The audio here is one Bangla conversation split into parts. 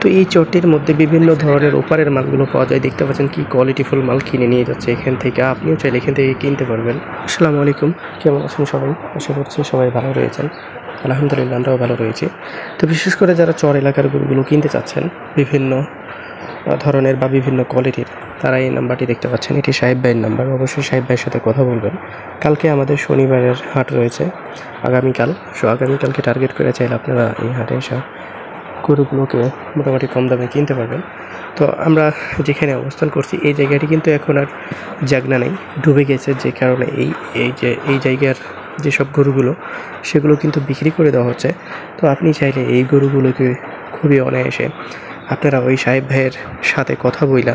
তো এই চরটির মধ্যে বিভিন্ন ধরনের ওপারের মালগুলো পাওয়া যায়। দেখতে পাচ্ছেন কি কোয়ালিটিফুল মাল কিনে নিয়ে যাচ্ছে এখান থেকে, আপনিও চাইলে এখান থেকে কিনতে পারবেন। আসসালামু আলাইকুম, কেমন আছেন সবাই? আশা করছি সবাই ভালো রয়েছেন। আলহামদুলিল্লাহ আমরাও ভালো রয়েছি। তো বিশেষ করে যারা চর এলাকার গরুগুলো কিনতে চাচ্ছেন বিভিন্ন ধরনের বা বিভিন্ন কোয়ালিটির, তারা এই নাম্বারটি দেখতে পাচ্ছেন, এটি সাহেব ভাইয়ের নাম্বার। অবশ্যই সাহেব ভাইয়ের সাথে কথা বলবেন। কালকে আমাদের শনিবারের হাট রয়েছে, আগামীকালকে টার্গেট করে চাইলে আপনারা এই হাটে এসে গরুগুলোকে মোটামুটি কম দামে কিনতে পারবেন। তো আমরা যেখানে অবস্থান করছি এই জায়গাটি কিন্তু এখন আর জাগনা নেই, ডুবে গেছে। যে কারণে এই জায়গার যেসব গরুগুলো সেগুলো কিন্তু বিক্রি করে দেওয়া হচ্ছে। তো আপনি চাইলে এই গরুগুলোকে খুবই অনায়াসে আপনারা ওই সাহেব ভাইয়ের সাথে কথা বইলা,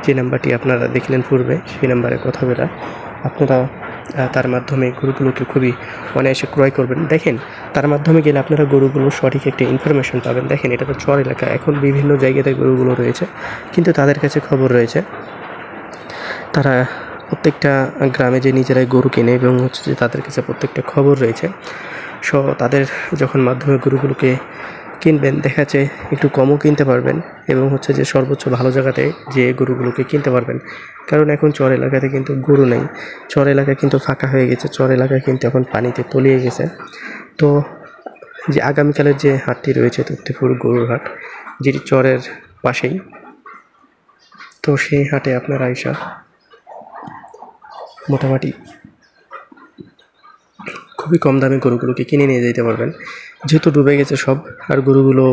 যে নাম্বারটি আপনারা দেখলেন পূর্বে, সেই নাম্বারে কথা বলা আপনারা তার মাধ্যমে গরুগুলোকে খুবই অনায়াসে ক্রয় করবেন। দেখেন, তার মাধ্যমে গেলে আপনারা গরুগুলোর সঠিক একটা ইনফরমেশন পাবেন। দেখেন, এটা তো চর এলাকা, এখন বিভিন্ন জায়গাতে গরুগুলো রয়েছে, কিন্তু তাদের কাছে খবর রয়েছে। তারা প্রত্যেকটা গ্রামে যে নিজেরাই গরু কেনে এবং হচ্ছে যে তাদের কাছে প্রত্যেকটা খবর রয়েছে। তাদের যখন মাধ্যমে গরুগুলোকে কিনবেন, দেখা যাচ্ছে একটু কমও কিনতে পারবেন এবং হচ্ছে যে সর্বোচ্চ ভালো জায়গাতে যে গরুগুলোকে কিনতে পারবেন। কারণ এখন চর এলাকাতে কিন্তু গরু নেই, চর এলাকা কিন্তু ফাঁকা হয়ে গেছে, চর এলাকায় কিন্তু এখন পানিতে তলিয়ে গেছে। তো যে আগামীকালের যে হাটটি রয়েছে তক্তিপুর গরুর হাট, যেটি চরের পাশেই, তো সেই হাটে আপনারা আইসা মোটামুটি খুবই কম দামে গরুগুলোকে কিনে নিয়ে যেতে পারবেন। যেহেতু ডুবে গেছে সব, আর গরুগুলো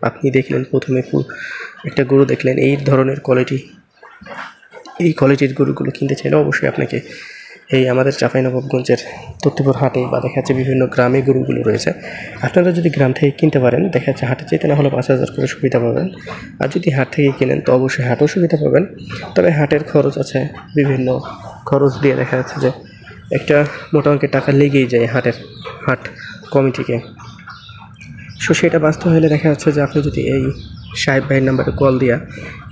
আপনি দেখলেন প্রথমে একটা গরু দেখলেন, এই ধরনের কোয়ালিটির গরুগুলো কিনতে চাইলে অবশ্যই আপনাকে এই আমাদের চাঁপাইনবাবগঞ্জের তক্তিপুর হাটে বা দেখা যাচ্ছে বিভিন্ন গ্রামে গরুগুলো রয়েছে। আপনারা যদি গ্রাম থেকে কিনতে পারেন, দেখা যাচ্ছে হাটে চাইতে না হলে 5,000 করে সুবিধা পাবেন। আর যদি হাট থেকে কিনেন তো অবশ্যই হাটও সুবিধা পাবেন। তবে হাটের খরচ আছে, বিভিন্ন খরচ দিয়ে দেখা যাচ্ছে যে একটা মোটা অঙ্কের টাকা লেগেই যায় হাট কমিটিকে। সেটা বাস্তব হলে দেখা যাচ্ছে যে আপনি যদি এই সাহেব ভাইয়ের নাম্বারে কল দিয়া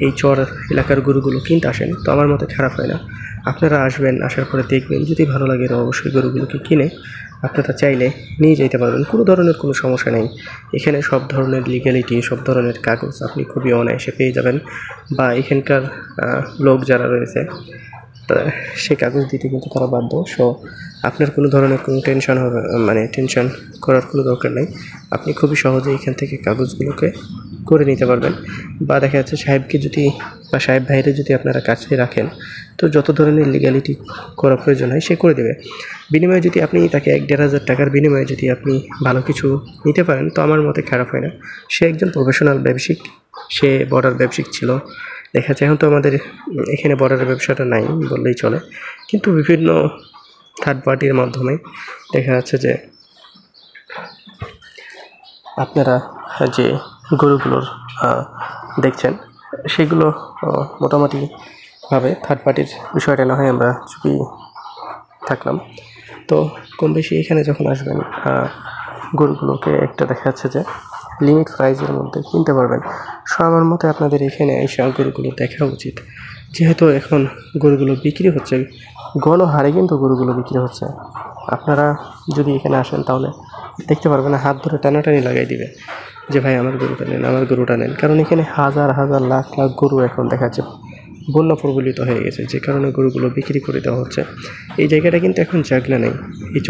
এই চর এলাকার গরুগুলো কিনতে আসেন, তো আমার মতে খারাপ হয় না। আপনারা আসবেন, আসার পরে দেখবেন, যদি ভালো লাগে তো অবশ্যই গরুগুলোকে কিনে আপনারা চাইলে নিয়ে যেতে পারবেন। কোনো ধরনের কোনো সমস্যা নেই। এখানে সব ধরনের লিগ্যালিটি, সব ধরনের কাগজ আপনি খুবই অনায়াসে পেয়ে যাবেন। বা এখানকার লোক যারা রয়েছে সে কাগজ দিতে কিন্তু তারা বাধ্য। আপনার কোনো ধরনের কোনো টেনশন করার কোনো দরকার নেই। আপনি খুবই সহজে এখান থেকে কাগজগুলোকে করে নিতে পারবেন। বা দেখা যাচ্ছে সাহেব ভাইরে যদি আপনারা কাছে রাখেন, তো যত ধরনের লিগ্যালিটি করা প্রয়োজন হয় সে করে দেবে। বিনিময়ে যদি আপনি তাকে 1,500 টাকার বিনিময়ে যদি আপনি ভালো কিছু নিতে পারেন, তো আমার মতে খারাপ হয় না। সে একজন প্রফেশনাল ব্যবসায়িক, সে বর্ডার ব্যবসায়িক ছিল। দেখা যাচ্ছে এখন তো আমাদের এখানে বর্ডারের ব্যবসাটা নাই বললেই চলে, কিন্তু বিভিন্ন থার্ড পার্টির মাধ্যমে দেখা যাচ্ছে যে আপনারা যে গরুগুলোর দেখছেন সেগুলো মোটামুটিভাবে থার্ড পার্টির বিষয়টা না হয় আমরা চুপি থাকলাম। তো কম বেশি এখানে যখন আসবেন গরুগুলোকে একটা দেখা যাচ্ছে যে লিমিট প্রাইসের মধ্যে কিনতে পারবেন। আমার মতে আপনাদের এখানে এসে গরুগুলো দেখা উচিত, যেহেতু এখন গরুগুলো বিক্রি হচ্ছে, গণহারে কিন্তু গরুগুলো বিক্রি হচ্ছে। আপনারা যদি এখানে আসেন তাহলে দেখতে পারবেন, হাত ধরে টানাটানি লাগাই দিবে যে ভাই আমার গরুটা নেন। কারণ এখানে হাজার হাজার লাখ লাখ গরু এখন দেখা যাচ্ছে বন্যা প্রবলিত হয়ে গেছে, যে কারণে গরুগুলো বিক্রি করে দেওয়া হচ্ছে। এই জায়গাটা কিন্তু এখন জাগনা নেই, এই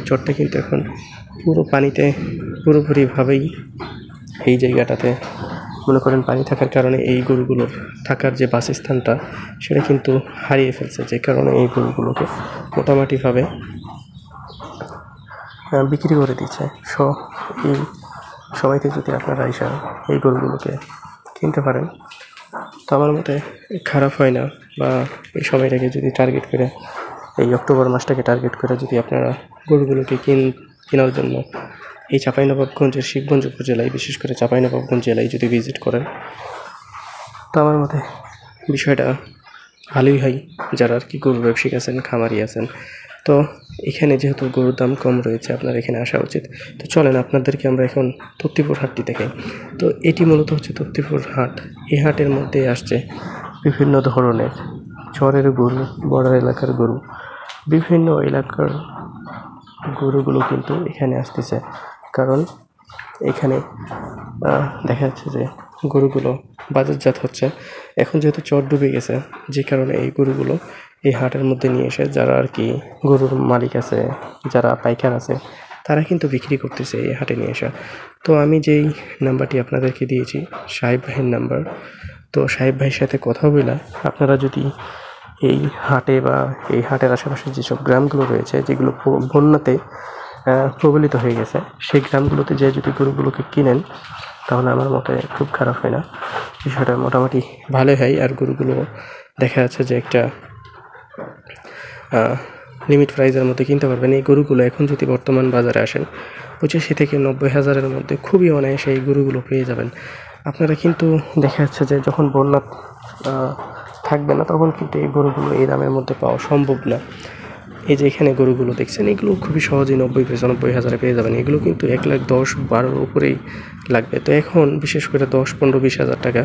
চরটা কিন্তু এখন পুরো পানিতে পুরোপুরিভাবেই এই জায়গাটাতে মনে করেন পানি থাকার কারণে এই গরুগুলোর থাকার যে বাসস্থানটা সেটা কিন্তু হারিয়ে ফেলছে, যে কারণে এই গরুগুলোকে মোটামুটিভাবে বিক্রি করে দিচ্ছে। এই সময়তে যদি আপনারা এই গরুগুলোকে কিনতে পারেন, তো আমার মতে খারাপ হয় না। বা এই সময়টাকে যদি টার্গেট করে, এই অক্টোবর মাসটাকে টার্গেট করে যদি আপনারা গরুগুলোকে কেনার জন্য এই চাঁপাইনবাবগঞ্জের শিবগঞ্জ উপজেলায়, বিশেষ করে চাঁপাইনবাবগঞ্জ জেলায় যদি ভিজিট করেন, তো আমার মতে বিষয়টা ভালোই হয়। যারা আর কি গরুর ব্যবসায়িক আছেন, খামারি আছেন, তো এখানে যেহেতু গরুর দাম কম রয়েছে, আপনার এখানে আসা উচিত। তো চলেন আপনাদেরকে আমরা এখন তক্তিপুর হাটটি দেখাই। তো এটি মূলত হচ্ছে তক্তিপুর হাট। এই হাটের মধ্যে আসছে বিভিন্ন ধরনের চরের গরু, বর্ডার এলাকার গরু, বিভিন্ন এলাকার গরুগুলো কিন্তু এখানে আসতেছে। কারণ এখানে দেখা যাচ্ছে যে গরুগুলো বাজারজাত হচ্ছে। এখন যেহেতু চর ডুবে গেছে, যে কারণে এই গরুগুলো এই হাটের মধ্যে নিয়ে এসে যারা আর কি গরুর মালিক আছে, যারা পাইকার আছে, তারা কিন্তু বিক্রি করতেছে এই হাটে নিয়ে এসে। তো আমি যেই নাম্বারটি আপনাদেরকে দিয়েছি সাহেব ভাইয়ের নাম্বার, তো সাহেব ভাইয়ের সাথে কথা বলে আপনারা যদি এই হাটে বা এই হাটের আশেপাশে যেসব গ্রামগুলো রয়েছে যেগুলো বন্যাতে প্রবলিত হয়ে গেছে, সেই গ্রামগুলোতে যেয়ে যদি গরুগুলোকে কিনেন তাহলে আমার মতে খুব খারাপ হয় না, বিষয়টা মোটামুটি ভালোই হয়। আর গরুগুলো দেখা যাচ্ছে যে একটা লিমিট প্রাইসের মধ্যে কিনতে পারবেন। এই গরুগুলো এখন যদি বর্তমান বাজারে আসেন 85 থেকে 90,000-এর মধ্যে খুবই অনায়াসে এই গরুগুলো পেয়ে যাবেন আপনারা। কিন্তু দেখা যাচ্ছে যে যখন বন্যা থাকবে না তখন কিন্তু এই গরুগুলো এই দামের মধ্যে পাওয়া সম্ভব না। এই যে এখানে গরুগুলো দেখছেন, এগুলো খুবই সহজেই 90-95,000-এ পেয়ে যাবেন। এগুলো কিন্তু 1,10,12 উপরেই লাগবে। তো এখন বিশেষ করে 10, 15, 20,000 টাকা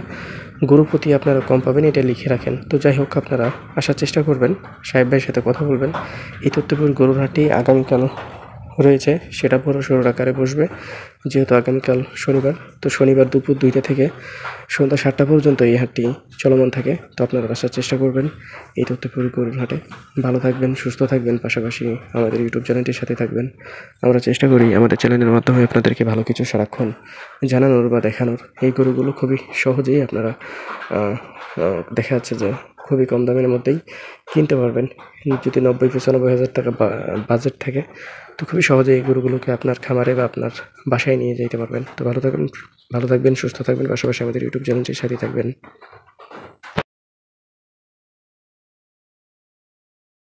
গরু প্রতি আপনারা কম পাবেন, এটা লিখে রাখেন। তো যাই হোক, আপনারা আসার চেষ্টা করবেন, সাহেব ভাইয়ের সাথে কথা বলবেন। এই তথ্যপুর গরুর হাটটি আগামীকাল রয়েছে, সেটা বড়সড় আকারে বসবে যেহেতু আগামীকাল শনিবার। তো শনিবার দুপুর 2টা থেকে সন্ধ্যা 7টা পর্যন্ত এই হাটটি চলমান থাকে। তো আপনারা আসার চেষ্টা করবেন এই তথ্যপুর গরুর হাটে। ভালো থাকবেন, সুস্থ থাকবেন, পাশাপাশি আমাদের ইউটিউব চ্যানেলটির সাথে থাকবেন। আমরা চেষ্টা করি আমাদের চ্যানেলের মাধ্যমে আপনাদেরকে ভালো কিছু সারাক্ষণ জানানোর বা দেখানোর। এই গরুগুলো খুবই সহজেই আপনারা দেখা যাচ্ছে যে খুবই কম দামের মধ্যেই কিনতে পারবেন। যদি 90-95,000 টাকা বাজেট থাকে তো খুবই সহজেই এই গরুগুলোকে আপনার খামারে বা আপনার বাসায় নিয়ে যেতে পারবেন। তো ভালো থাকবেন, সুস্থ থাকবেন, পাশাপাশি আমাদের ইউটিউব চ্যানেলটির সাথে থাকবেন।